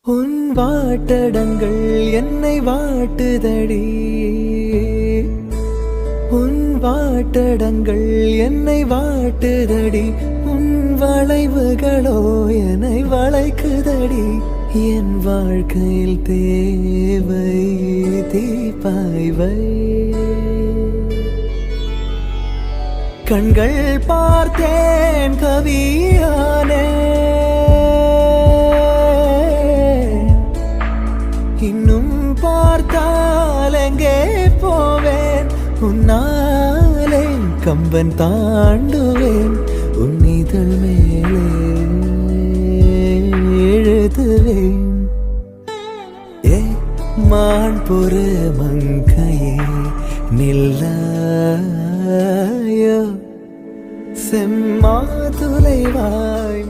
உன் வாட்டடங்கள் என்னை வாட்டுதடி. உன் வாட்டடங்கள் என்னை வாட்டுதடி. உன் வளைவுகளோ என்னை வளைக்குதடி. என் வாழ்க்கையில் தேவை தீபாய்வை. கண்கள் பார்த்தேன் கவியானே. இன்னும் பார்த்தால் எங்கே போவேன். உன்னாலே கம்பன் தாண்டுவேன். உன் இதழ் மேலே எழுதுவேன். ஏ மான் பொறு மங்கையே நில்லாயோ. செம்மாதுளை வாய்